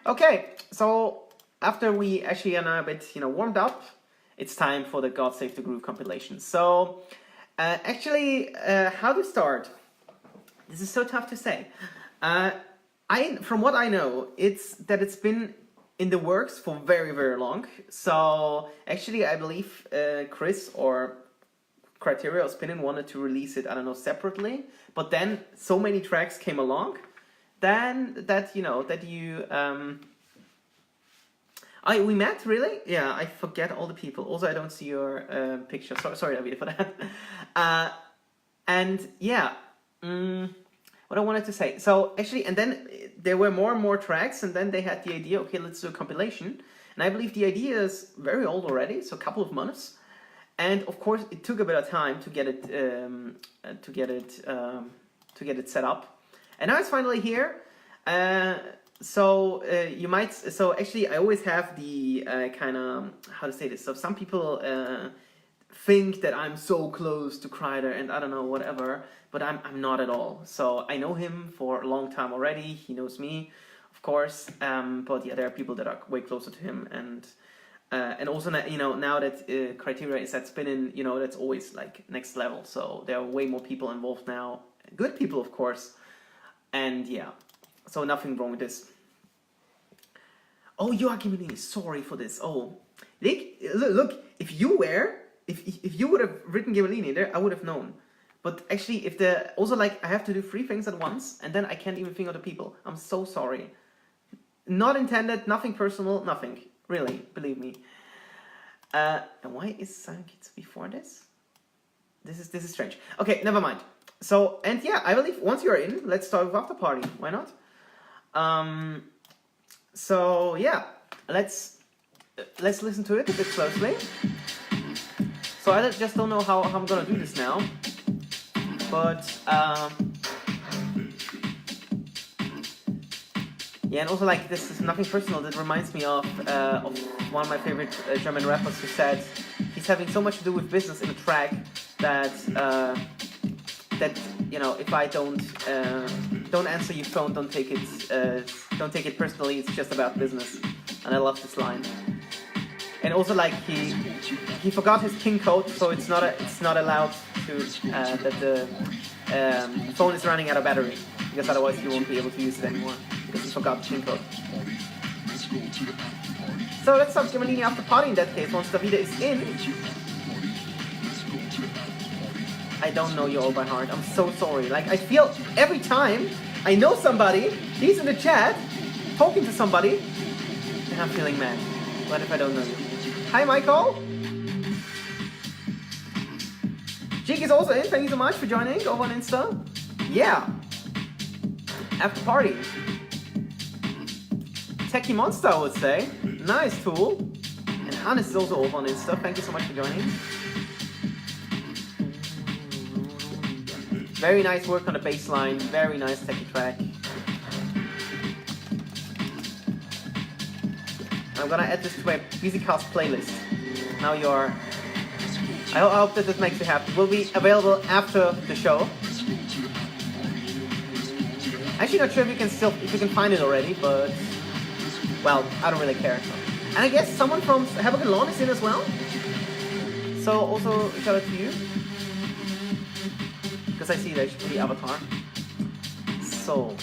Okay, so after we actually are now a bit, warmed up, it's time for the God Save the Groove compilation. So, how to start? This is so tough to say. From what I know, it's been in the works for very, very long. So, actually, I believe Chris or Kryder or Spinnin wanted to release it, I don't know, separately. But then so many tracks came along, we met, really? Yeah, I forget all the people. Also, I don't see your picture. Sorry, David, for that. What I wanted to say. So, actually, and then there were more and more tracks, and then they had the idea, okay, let's do a compilation. And I believe the idea is very old already, so a couple of months. And, of course, it took a bit of time to get it set up. And now it's finally here. So actually, I always have the how to say this. So some people think that I'm so close to Kryder and I don't know, whatever, but I'm not at all. So I know him for a long time already. He knows me, of course. But yeah, there are people that are way closer to him, and also now that Kryder is at Spinnin, that's always like next level. So there are way more people involved now. Good people, of course, and yeah. So nothing wrong with this. Oh, you are Gemellini. Sorry for this. Oh, look. If you would have written Gemellini there, I would have known. But actually, I have to do 3 things at once, and then I can't even think of the people. I'm so sorry. Not intended. Nothing personal. Nothing. Really, believe me. And why is Simon Kidzoo before this? This is strange. Okay, never mind. So, and yeah, I believe once you're in, let's start with Afterparty. Why not? So yeah, let's listen to it a bit closely. So I just don't know how I'm gonna do this now, but yeah, and also like this is nothing personal. That reminds me of one of my favorite German rappers who said he's having so much to do with business in a track that if I don't answer your phone, don't take it personally. It's just about business, and I love this line. And also, like he forgot his PIN code, so it's not allowed to that the phone is running out of battery, because otherwise you won't be able to use it anymore because he forgot the PIN code. So let's start Gemellini Afterparty in that case. Once Davide is in. I don't know you all by heart. I'm so sorry. Like, I feel every time I know somebody, he's in the chat, talking to somebody, and I'm feeling mad. What if I don't know you? Hi, Michael! Jig is also in. Thank you so much for joining over on Insta. Yeah. Afterparty. Techie Monster, I would say. Nice tool. And Hannes is also over on Insta. Thank you so much for joining. Very nice work on the bass line, very nice techie track. I'm gonna add this to my Bisicast playlist. Now I hope that this makes you happy. Will be available after the show. Actually not sure if you can find it already, but well, I don't really care. And I guess someone from Havoc and Malone is in as well. So also shout out to you. Because I see that should be the avatar. So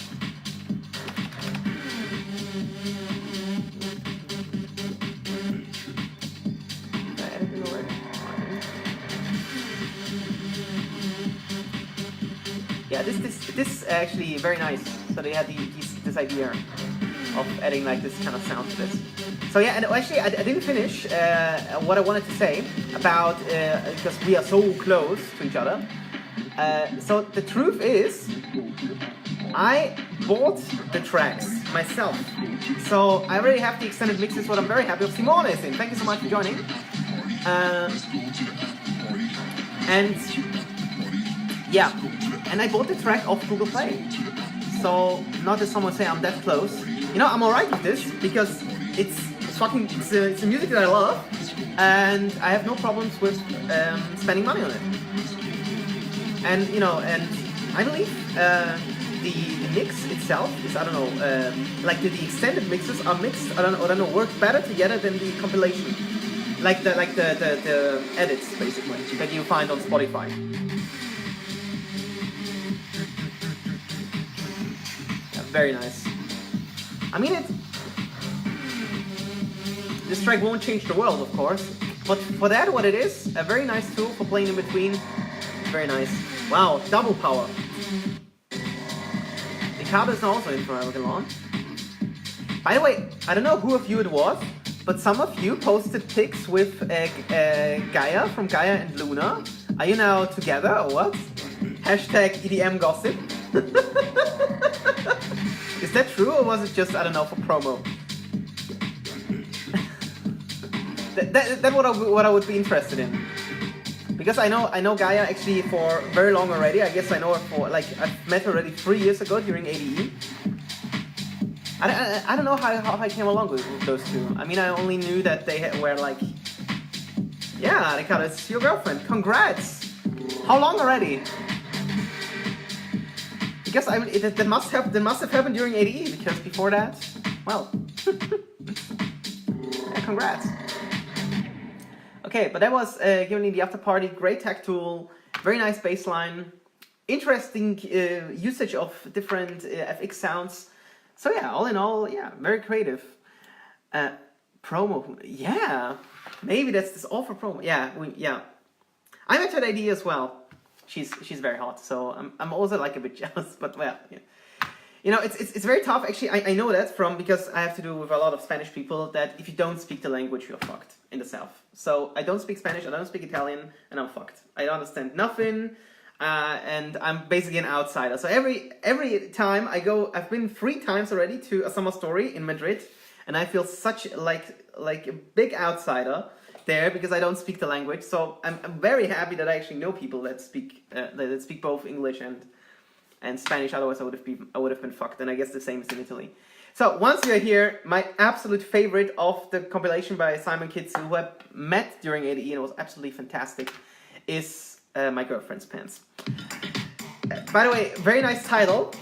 yeah, this actually very nice. So they had this idea of adding like this kind of sound to this. So yeah, and actually I didn't finish what I wanted to say about because we are so close to each other. So the truth is, I bought the tracks myself. So I already have the extended mixes, what I'm very happy with. Simone is in. Thank you so much for joining. And yeah, and I bought the track off Google Play. So not that someone say I'm that close. I'm alright with this because it's a music that I love, and I have no problems with spending money on it. And and I believe the mix itself is, I don't know, like the extended mixes are mixed, I don't know, work better together than the compilation. Like the edits, basically, that you find on Spotify. Yeah, very nice. I mean, this track won't change the world, of course, but for that, what it is, a very nice tool for playing in between. Very nice. Wow, double power. Ricardo is also in for Havoc and Malone. By the way, I don't know who of you it was, but some of you posted pics with Gaia from Gaia and Luna. Are you now together or what? Hashtag EDM gossip. Is that true or was it just, I don't know, for promo? That's what I would be interested in. Because I know Gaia actually for very long already. I guess I know her for, like, I've met her already 3 years ago during ADE. I don't know how I came along with those two. I mean, I only knew that they were like, yeah, Ricardo, it's your girlfriend. Congrats! How long already? Because I mean, that must have happened during ADE. Because before that, well, yeah, congrats. Okay, but that was Gemellini the Afterparty. Great tech tool, very nice bass line, interesting usage of different FX sounds. So yeah, all in all, yeah, very creative. Promo, yeah, maybe that's this all for promo. Yeah, yeah. I met her idea as well. She's very hot, so I'm also like a bit jealous. But well, yeah. You know, it's very tough. Actually, I know that because I have to do with a lot of Spanish people that if you don't speak the language, you're fucked in the South. So I don't speak Spanish, I don't speak Italian, and I'm fucked. I don't understand nothing, and I'm basically an outsider. So every time I go, I've been 3 times already to a summer story in Madrid, and I feel such like a big outsider there because I don't speak the language. So I'm very happy that I actually know people that speak both English and Spanish. Otherwise, I would have been fucked. And I guess the same is in Italy. So once you're here, my absolute favorite of the compilation by Simon Kidzoo, who I met during ADE and it was absolutely fantastic, is My Girlfriend's Pants. By the way, very nice title.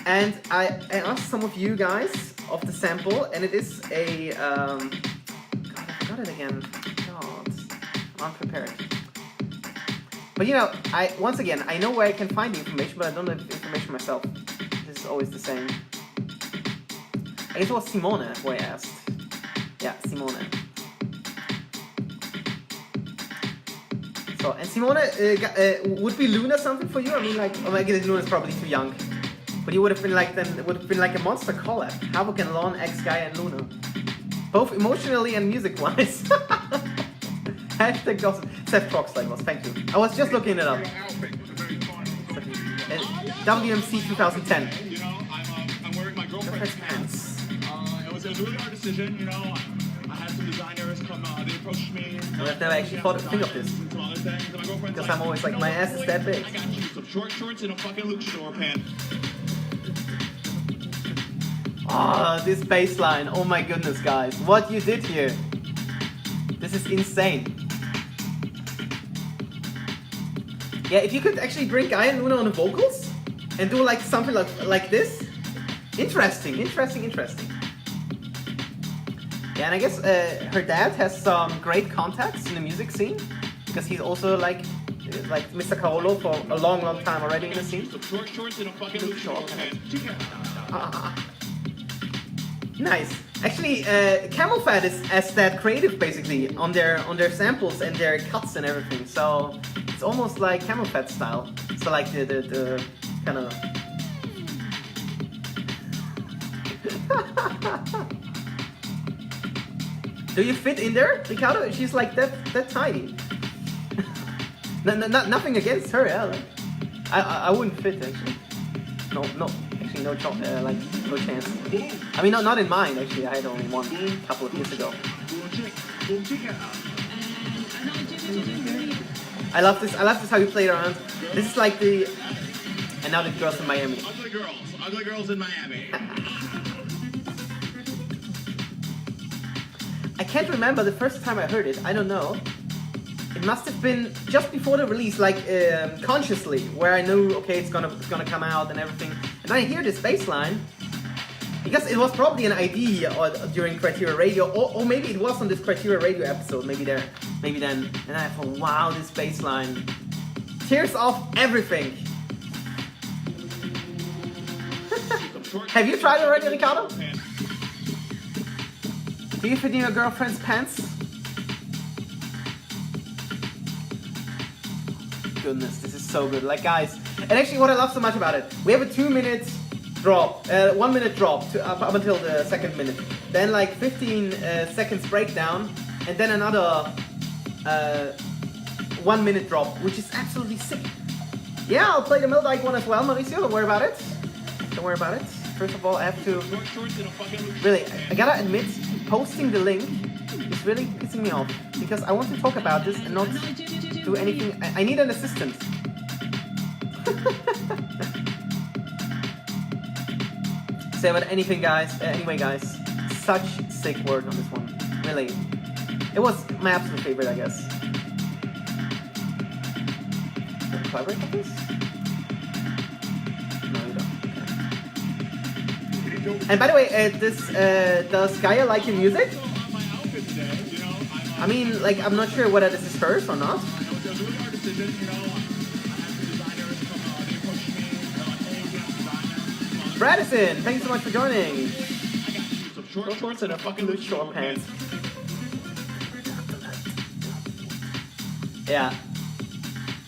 And I asked some of you guys of the sample, and it is a God, I forgot it again. God, I'm unprepared. But you know, once again, I know where I can find the information, but I don't know the information myself. This is always the same. I guess it was Simone who I asked. Yeah, Simone. So, and Simone, would be Luna something for you? I mean, like, oh my goodness, Luna's probably too young. But you would have been like, then it would have been like a monster collab. Havoc and Malone, Gaia and Luna. Both emotionally and music-wise. Hashtag gossip. Seth Troxley was, thank you. I was just looking it up. WMC 2010. You know, I'm wearing my girlfriend's pants. It was a really hard decision, you know. I had some designers come, they approached me. I've never actually thought to think of this. Because I'm always like, my ass is that big. I got you some short shorts and a fucking luchador pant. Oh, this bass line. Oh my goodness, guys. What you did here. This is insane. Yeah, if you could actually bring Gaia and Luna on the vocals and do like something like this. Interesting. Yeah, and I guess her dad has some great contacts in the music scene because he's also like Mr. Carolo for a long time already in the scene. Nice. Actually, Camel Fat is as that creative basically on their samples and their cuts and everything. So it's almost like Camel Fat style. So like the kind of. Do you fit in there, Ricardo? She's like that tiny. Nothing against her, yeah. Like, I wouldn't fit actually. No, actually no chance. I mean, not in mine actually. I had only one a couple of years ago. I love this how you play it around. This is like the and now the girls in Miami. Ugly girls in Miami. I can't remember the first time I heard it. I don't know. It must have been just before the release, like consciously, where I knew okay, it's gonna come out and everything. And and I hear this bass line, because it was probably an ID during Kryder Radio, or maybe it was on this Kryder Radio episode, maybe then, and I thought, wow, this bass line tears off everything. Have you tried it already, Ricardo? Do you fit in your girlfriend's pants? Goodness, this is so good. Like, guys, and actually what I love so much about it, we have a 2-minute drop, 1 minute drop up until the second minute, then like 15 seconds breakdown, and then another 1 minute drop, which is absolutely sick. Yeah, I'll play the Milldyke one as well, Mauricio, don't worry about it. Don't worry about it. First of all, I have to... Really, I gotta admit, posting the link is really pissing me off, because I want to talk about this and not do anything. I need an assistant. Say about anything, guys. Anyway, guys, such sick work on this one. Really, it was my absolute favorite, I guess. Do I collaborate on this? No, you don't. Okay. And by the way, does Gaia like your music? I mean, like, I'm not sure whether this is hers or not. Bradison, thanks so much for joining. Short shorts and a fucking loose short pants. Yeah.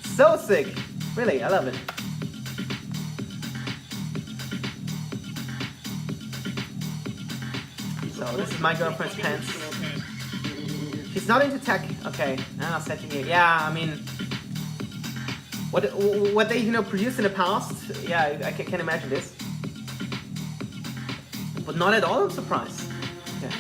So sick. Really, I love it. So this is my girlfriend's pants. She's not into tech. Okay. Ah, setting it. Yeah, I mean, what they produced in the past. Yeah, I can imagine this. But not at all, I'm surprised. Okay.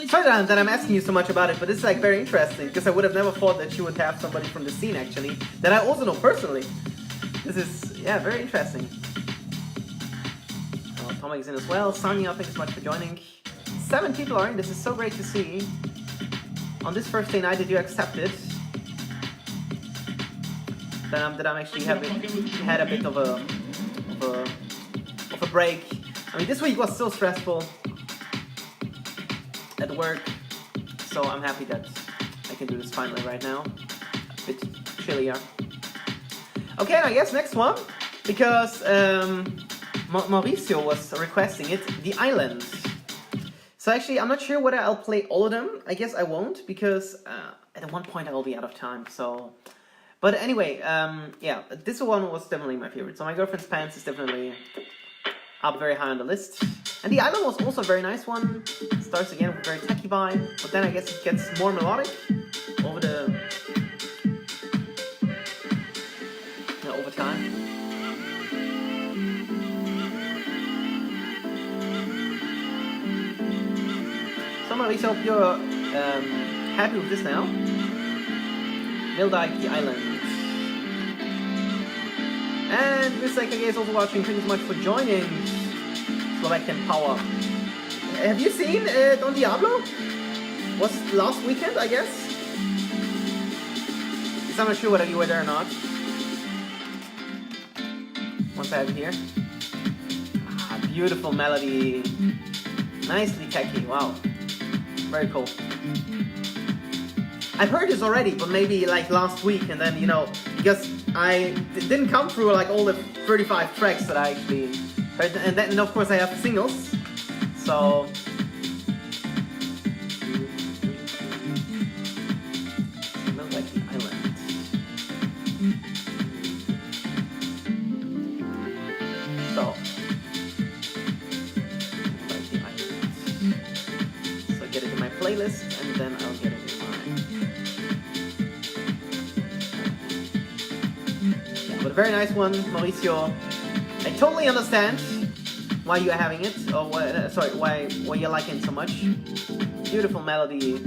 Sorry that I'm asking you so much about it, but this is like very interesting, because I would have never thought that you would have somebody from the scene actually, that I also know personally. This is, yeah, very interesting. Oh, Tomek is in as well. Sonia, thanks so much for joining. 7 people are in, this is so great to see. On this first day night that you accepted. That I'm actually had a bit of a break. I mean, this week was so stressful at work, so I'm happy that I can do this finally right now. A bit chillier. Okay, I guess next one, because Mauricio was requesting it, The Island. So actually, I'm not sure whether I'll play all of them. I guess I won't, because at one point I will be out of time, so... But anyway, yeah, this one was definitely my favorite. So My Girlfriend's Pants is definitely up very high on the list. And The Island was also a very nice one. Starts again with a very techy vibe, but then I guess it gets more melodic over time. So Maurice, I hope you're happy with this now. Milldyke, The Island. And MKJAY is also watching. Thank you so much for joining. Slovakian Power. Have you seen Don Diablo? Was last weekend, I guess? I'm not sure whether you were there or not. Once I have it here. Ah, beautiful melody. Nicely techy. Wow. Very cool. I've heard this already, but maybe like last week, and then, because it didn't come through like all the 35 tracks that I actually heard, and then of course I have singles, so... Like The Island. So... Like The Island. So get it in my playlist, and then I'll get it in But a very nice one, Mauricio. I totally understand why you're having it, or why you're liking it so much. Beautiful melody.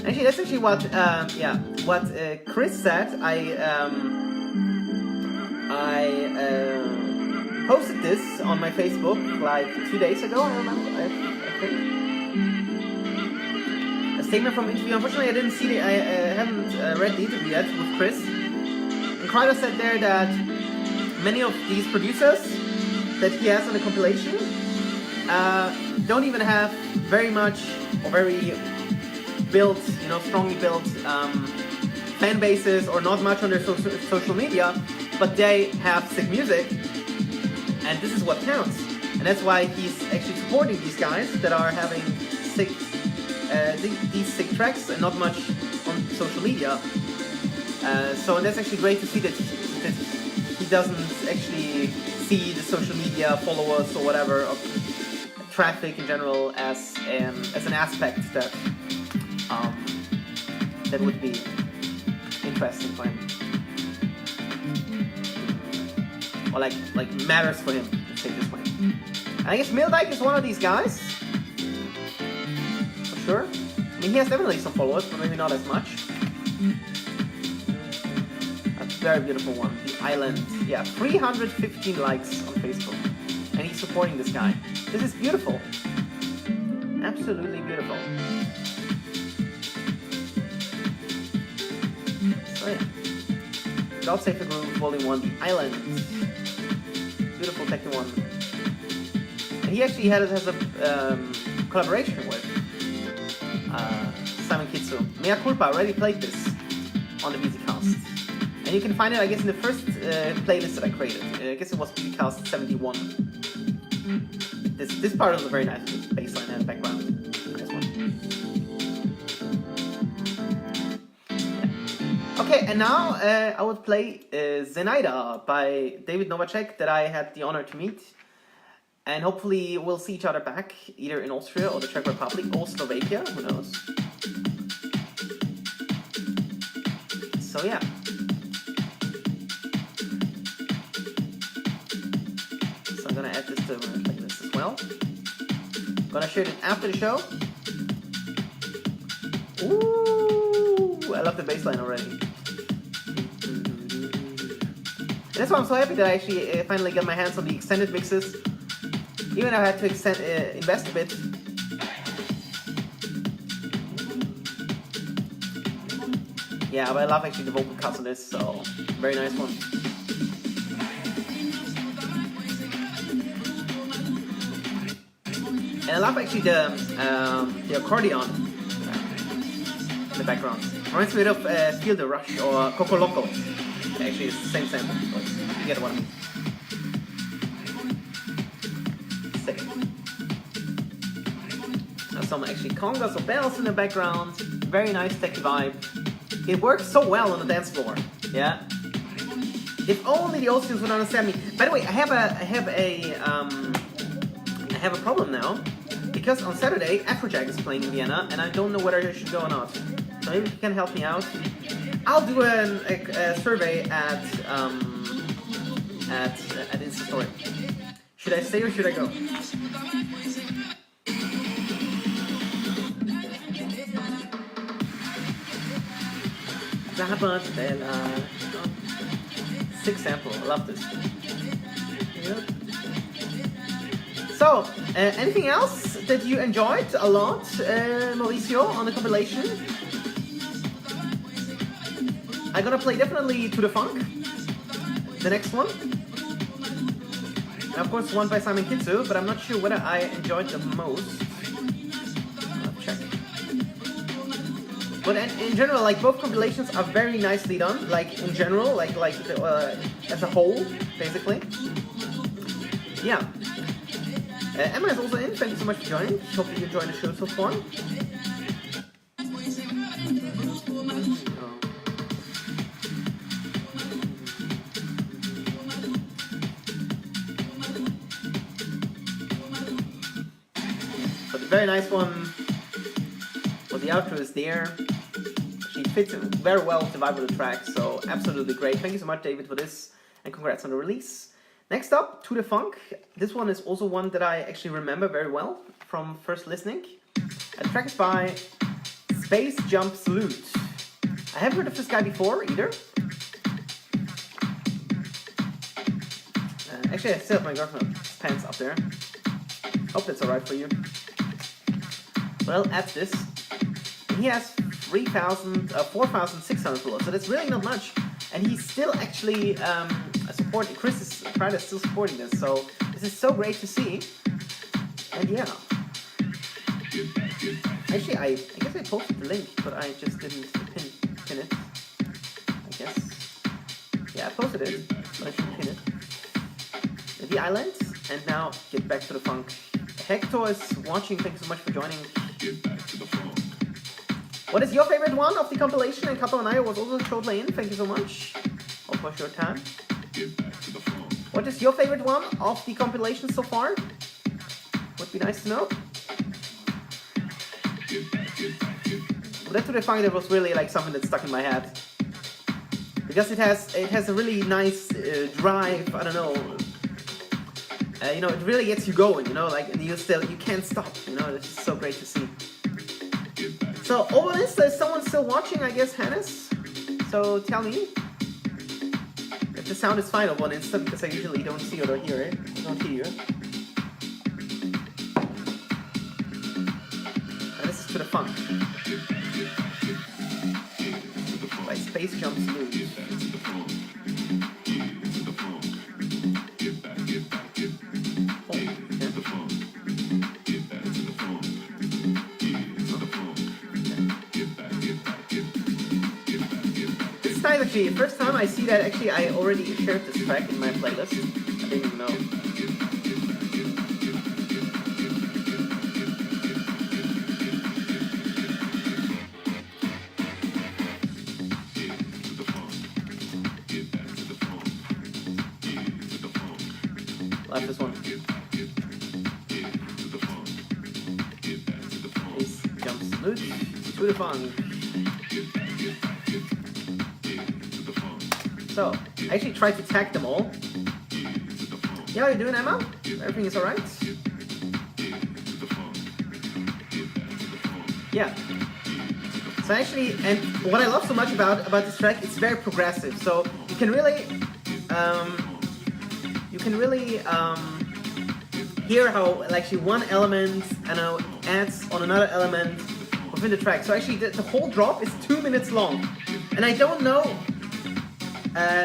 Actually, that's actually what Chris said. I posted this on my Facebook like 2 days ago. I remember. I think. A statement from interview. Unfortunately, I didn't see it. I haven't read the interview yet with Chris. Kryder said there that many of these producers that he has on the compilation don't even have very much or very built, strongly built fan bases or not much on their social media, but they have sick music, and this is what counts. And that's why he's actually supporting these guys that are having these sick tracks and not much on social media. So that's actually great to see that he doesn't actually see the social media followers or whatever of traffic in general as an aspect that that would be interesting for him, or like matters for him. Let's say it this way. And I guess Milldyke is one of these guys, for sure. I mean, he has definitely some followers, but maybe not as much. A very beautiful one. The Island. Yeah, 315 likes on Facebook. And he's supporting this guy. This is beautiful. Absolutely beautiful. So yeah. God Save the Groove, Volume 1, The Island. Beautiful techno one. And he actually has a collaboration with Simon Kidzoo. Mea Culpa already played this on the Bisicast. And you can find it, I guess, in the first playlist that I created. I guess it was Bisicast 71. This part is a very nice bass line and background. Nice one. Yeah. Okay, and now I would play Zenaida by David Novacek that I had the honor to meet. And hopefully we'll see each other back, either in Austria or the Czech Republic or Slovakia, who knows. So yeah. So I'm gonna add this to my playlist as well. Gonna share it after the show. Ooh, I love the bass line already. And that's why I'm so happy that I actually finally got my hands on the extended mixes. Even though I had to invest a bit. Yeah, but I love actually the vocal cuts on this, so very nice one. And I love actually the accordion in the background. Reminds me of Feel the Rush or Coco Loco. Actually, it's the same sample, but you get what I mean. Sick. Now some actually congas or bells in the background. Very nice techy vibe. It works so well on the dance floor. Yeah. If only the Austrians would understand me. By the way, I have a problem now, because on Saturday Afrojack is playing in Vienna, and I don't know whether I should go or not. So maybe you can help me out. I'll do a survey at Insta Story. Should I stay or should I go? Sick sample, I love this. Yep. So, anything else that you enjoyed a lot, Mauricio, on the compilation? I'm gonna play definitely To The Funk, the next one. And of course one by Simon Kidzoo, but I'm not sure whether I enjoyed the most. I'll check. But in general, like, both compilations are very nicely done, like in general, like as a whole, basically. Yeah. Emma is also in, thank you so much for joining. Hope you enjoyed the show so far. But the very nice one, well, the outro is there. She fits very well with the vibe of the track, so absolutely great. Thank you so much, David, for this, and congrats on the release. Next up, To The Funk. This one is also one that I actually remember very well from first listening. The track is by Space Jump Salute. I haven't heard of this guy before either. Actually, I still have my girlfriend's pants up there. Hope that's alright for you. Well, add this. And he has 4,600 followers, so that's really not much. And he's still actually supporting. Chris is Kryder still supporting this, so this is so great to see. And yeah. Actually, I guess I posted the link, but I just didn't pin it. I guess. Yeah, I posted it, but I didn't pin it. The island, and now get back to the funk. Hector is watching, thank you so much for joining. What is your favorite one of the compilation? And Kato and I was also shortly in, thank you so much. All for a short time. What is your favorite one of the compilation so far? Would be nice to know. But to the funk, that was really like something that stuck in my head. Because it has a really nice drive, I don't know. You know, it really gets you going, you know, like, and you can't stop, you know, it's just so great to see. So, over this, is someone still watching, I guess, Hannes? So, tell me if the sound is fine over on Insta, because I usually don't see it or hear it. I don't hear you. And this is to the funk. By Space Jumps Loose. Actually, the first time I see that, actually, I already shared this track in my playlist. I didn't even know. Like this one. Ace jumps loose to the funk. So, I actually tried to tag them all. Yeah, how you doing, Emma? Everything is alright? Yeah. So actually, and what I love so much about this track, it's very progressive. So you can really hear how actually one element adds on another element within the track. So actually, the whole drop is 2 minutes long, and I don't know.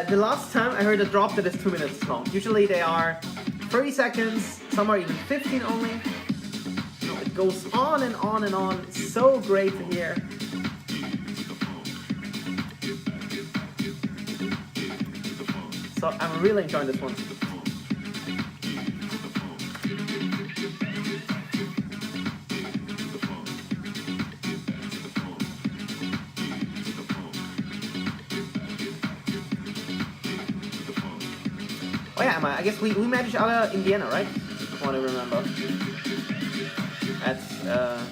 The last time I heard a drop that is 2 minutes long. Usually they are 30 seconds, some are even 15 only. You know, it goes on and on and on. It's so great to hear. So I'm really enjoying this one. Oh yeah, Emma, I guess we met each other in Vienna, right? From what I remember. At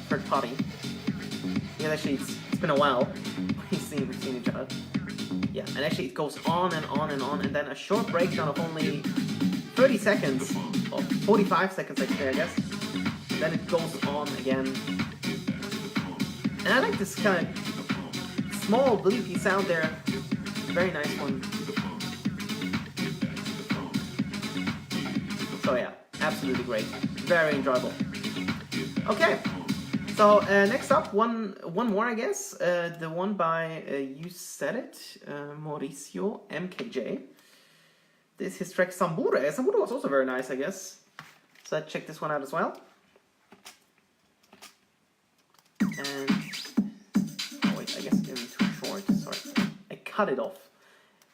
third party. Yeah, actually, it's been a while. We've seen each other. Yeah, and actually it goes on and on and on, and then a short breakdown of only 30 seconds, or 45 seconds actually, I guess. And then it goes on again. And I like this kind of small bleepy sound there. Very nice one. So yeah, absolutely great. Very enjoyable. Okay, so next up, one more, I guess. The one by, you said it, Mauricio MKJAY. This is his track Samburu. Samburu was also very nice, I guess. So let's check this one out as well. And, oh wait, I guess it's too short, sorry. I cut it off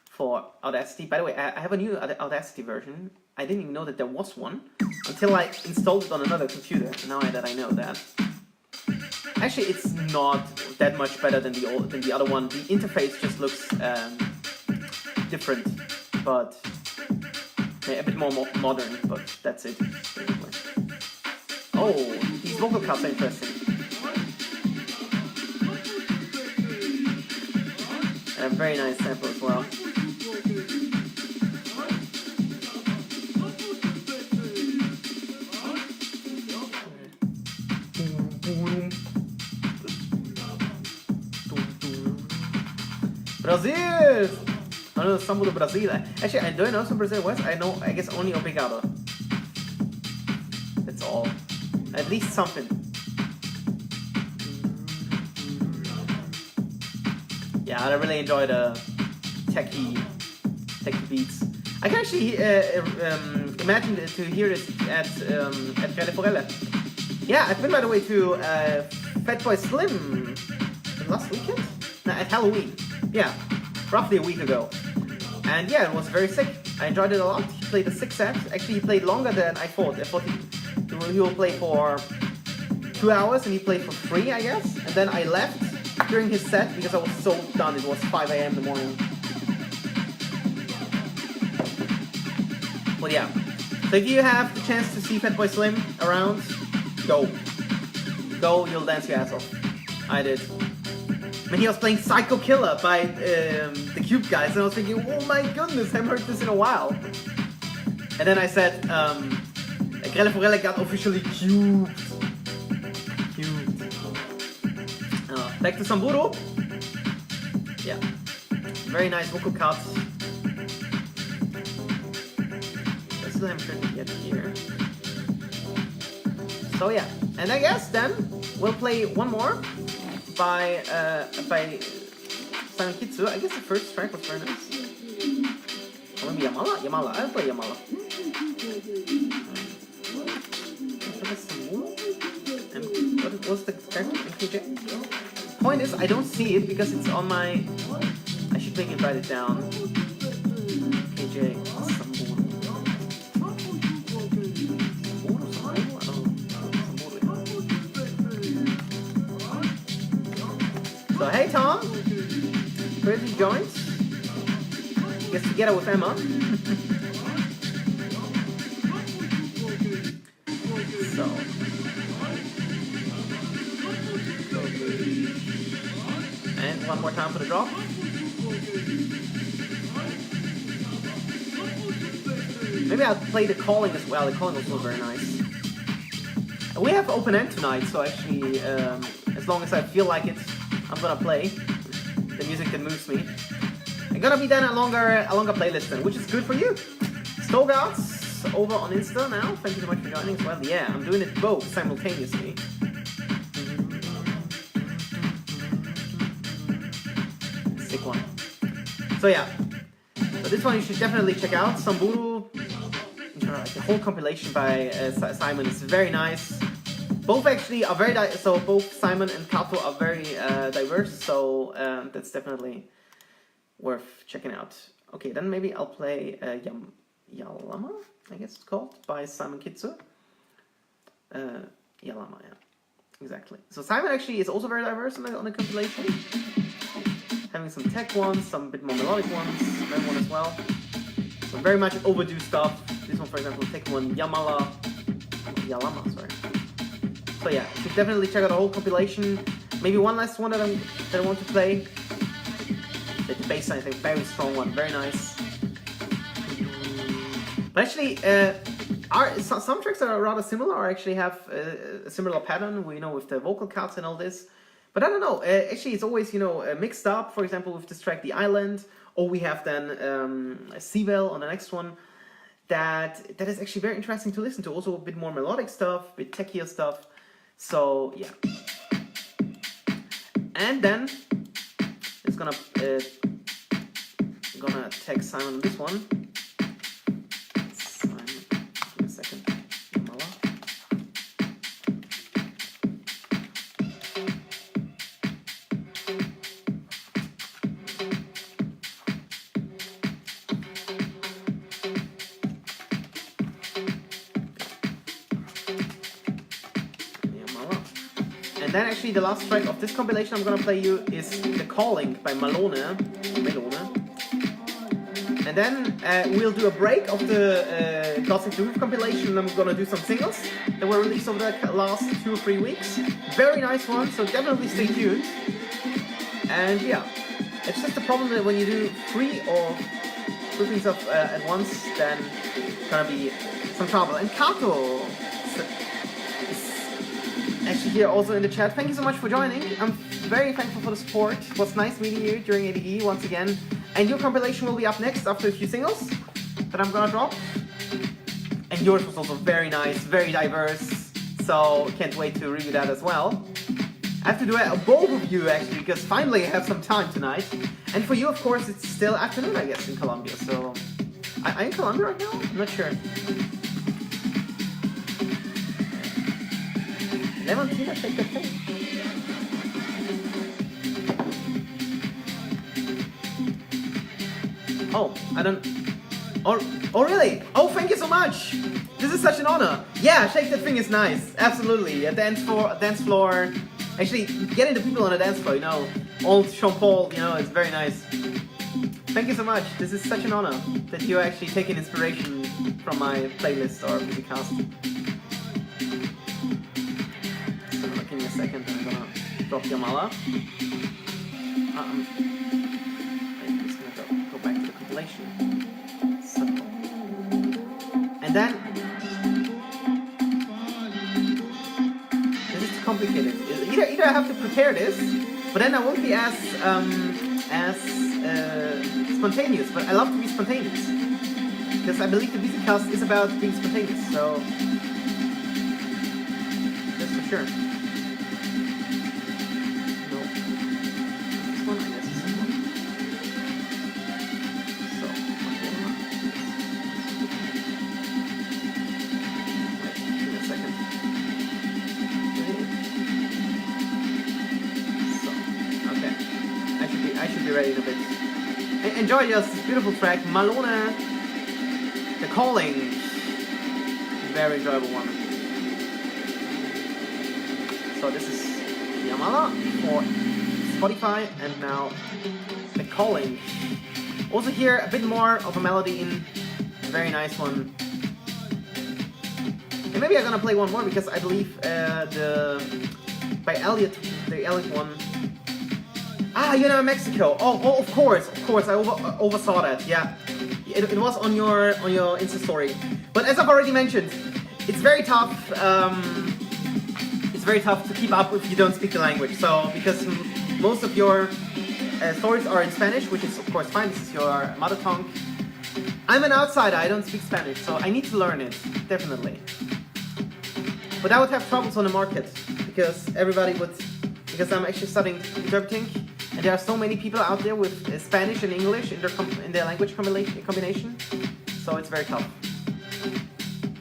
for Audacity. By the way, I have a new Audacity version. I didn't even know that there was one until I installed it on another computer. Now that I know that. Actually, it's not that much better than the other one. The interface just looks different, but a bit more modern. But that's it. Oh, these vocal cuts are interesting. And a very nice sample as well. Brazil! I know Samburu Brazil. Actually, I don't know some Brazil West. I know, I guess, only Obrigado. That's all. At least something. Yeah, I really enjoy the techie beats. I can actually imagine to hear this at Kryder. Yeah, I've been by the way to Fatboy Slim last weekend? No, at Halloween. Yeah, roughly a week ago. And yeah, it was very sick. I enjoyed it a lot. He played a 6 set. Actually, he played longer than I thought. I thought he will play for 2 hours and he played for 3, I guess. And then I left during his set because I was so done. It was 5 a.m. in the morning. But yeah, so if you have the chance to see Fatboy Slim around, go. Go, you'll dance your ass off. I did. I mean, he was playing Psycho Killer by the Cube guys, and I was thinking, oh my goodness, I haven't heard this in a while. And then I said, Kryder got officially cubed. Back to Samburu. Yeah. Very nice vocal cuts. I still haven't heard it yet here. So yeah, and I guess then we'll play one more by Simon Kidzoo. I guess the first track was very nice. Or maybe Yalama. I'll play Yalama. What was the track? MKJAY? Point is, I don't see it because it's on my. I should maybe write it down. MKJAY. So hey Tom, crazy joints. Gets together with Emma. So. And one more time for the drop. Maybe I'll play the calling as well. The calling was also very nice. We have open end tonight, so actually, as long as I feel like it, I'm gonna play the music that moves me. I'm gonna be then a longer playlist then, which is good for you. Stogarts over on Insta now. Thank you so much for joining as well. Yeah, I'm doing it both simultaneously. Sick one. So yeah, so this one you should definitely check out. Samburu, the whole compilation by Simon is very nice. Both actually are very so both Simon and Kato are very diverse, so that's definitely worth checking out. Okay, then maybe I'll play Yalama, I guess it's called, by Simon Kidzoo. Yalama, yeah, exactly. So Simon actually is also very diverse on the compilation, having some tech ones, some bit more melodic ones, that one as well. So very much overdue stuff. This one, for example, tech one, Yalama, sorry. So yeah, you should definitely check out the whole compilation. Maybe one last one that I want to play. The bassline, I think, very strong one, very nice. But actually, some tracks that are rather similar or actually have a similar pattern, with the vocal cuts and all this. But I don't know, actually it's always, mixed up, for example, with this track, The Island, or we have then Seavel on the next one. That is actually very interesting to listen to. Also a bit more melodic stuff, a bit techier stuff. So yeah, and then it's gonna tag Simon on this one. Simon, give me a second. And then actually the last track of this compilation I'm gonna play you is The Calling by Malone. And then we'll do a break of the Classic to Roof compilation, and I'm gonna do some singles that were released over the last 2 or 3 weeks. Very nice one, so definitely stay tuned. And yeah, it's just the problem that when you do 3 or 2 things at once, then it's gonna be some trouble. And Kato actually here also in the chat. Thank you so much for joining. I'm very thankful for the support. It was nice meeting you during ADE once again. And your compilation will be up next after a few singles that I'm gonna drop. And yours was also very nice, very diverse. So can't wait to review that as well. I have to do it both of you actually, because finally I have some time tonight. And for you, of course, it's still afternoon, I guess, in Colombia. So Are you in Colombia right now? I'm not sure. Levantina, take the thing. Oh, I don't... Oh, really? Oh, thank you so much! This is such an honor. Yeah, Shake That Thing is nice. Absolutely. A dance floor. Actually, getting the people on a dance floor, you know. Old Sean Paul, you know, it's very nice. Thank you so much. This is such an honor that you're actually taking inspiration from my playlist or Bisicast. So, give me a second, I'm gonna drop Yalama. I'm just gonna go back to the compilation. So, and then this is too complicated. Either I have to prepare this, but then I won't be as spontaneous. But I love to be spontaneous because I believe the Bisicast is about being spontaneous. So that's for sure. No, this one I guess is this one. So wait, give me a second. So okay, I should be ready in a bit. Enjoy this beautiful track, Malone, The Calling. Very enjoyable one. So this is Yalama for Spotify, and now The Calling. Also here a bit more of a melody in a very nice one. And maybe I'm gonna play one more because I believe by Elliot, the Elliot one. Ah, you know, Mexico. Oh, of course. I oversaw that. Yeah, it was on your Insta story. But as I've already mentioned, it's very tough. It's very tough to keep up if you don't speak the language. So because most of your stories are in Spanish, which is of course fine. This is your mother tongue. I'm an outsider. I don't speak Spanish, so I need to learn it definitely. But I would have troubles on the market because because I'm actually studying interpreting. And there are so many people out there with Spanish and English in their language combination, so it's very tough.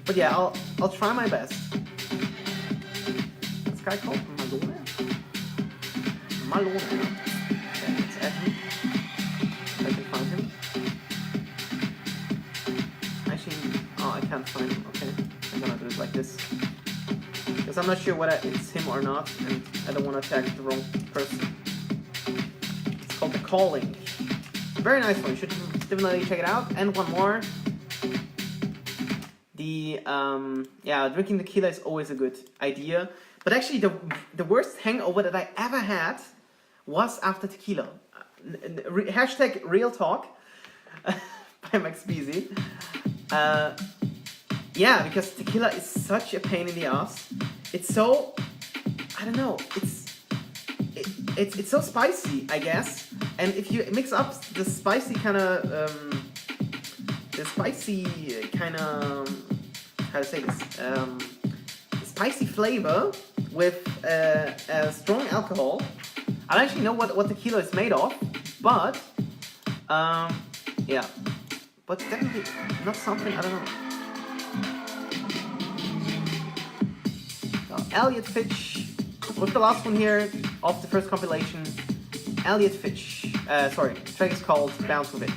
But yeah, I'll try my best. This guy called Malone. Okay, let's add him. If I can find him. Actually, I can't find him. Okay, I'm gonna do it like this because I'm not sure whether it's him or not, and I don't want to tag the wrong person. Called The Calling. Very nice one. You should definitely check it out. And one more. Drinking tequila is always a good idea. But actually, the worst hangover that I ever had was after tequila. Hashtag real talk by Max Beasy. Because tequila is such a pain in the ass. It's so, I don't know. It's so spicy, I guess, and if you mix up the spicy kind of, how to say this, spicy flavor with a strong alcohol. I don't actually know what tequila is made of, but but definitely not something, I don't know. So, Elliot, Fitch. What's the last one here of the first compilation? Elliot, Fitch. The track is called Bounce With It.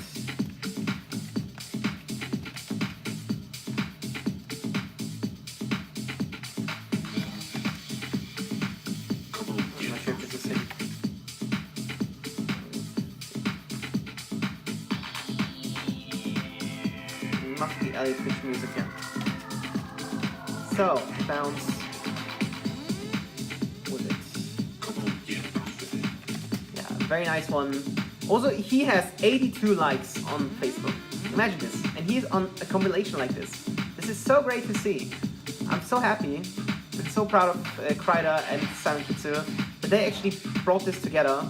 I'm not sure if this is him. It must be Elliot Fitch music, yeah. So, Bounce. Very nice one. Also, he has 82 likes on Facebook. Imagine this. And he's on a compilation like this. This is so great to see. I'm so happy. I'm so proud of Kryder and Simon Kidzoo that they actually brought this together.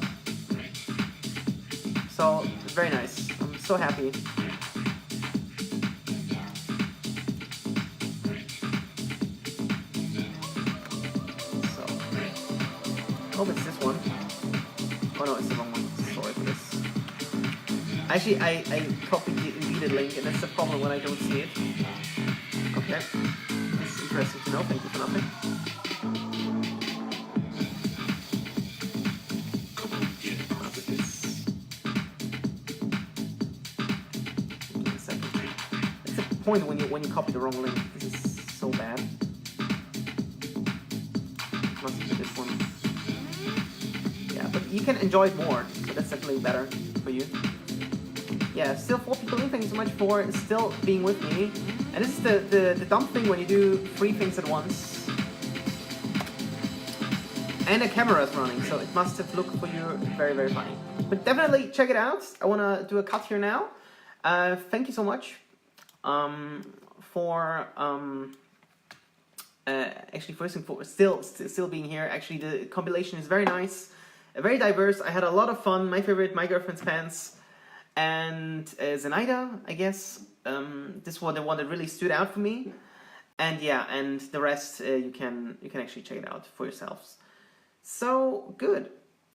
So, very nice. I'm so happy. So, I hope it's this one. Oh no, it's the wrong one. Sorry for this. Actually, I copied the the link, and that's the problem when I don't see it. Okay, this is interesting to know. Thank you for nothing. It's a point when you copy the wrong link. This is so bad. Must be this one. Yeah, but you can enjoy it more, so that's definitely better for you. Yeah, still 4 people in. Thank you so much for still being with me. And this is the dumb thing when you do 3 things at once. And a camera is running, so it must have looked for you very, very funny. But definitely check it out. I want to do a cut here now. Thank you so much for actually first and foremost still being here. Actually, the compilation is very nice, very diverse. I had a lot of fun. My favorite, My Girlfriend's Pants, and Zenaida, I guess. This was the one that really stood out for me. And yeah, and the rest you can actually check it out for yourselves. So good.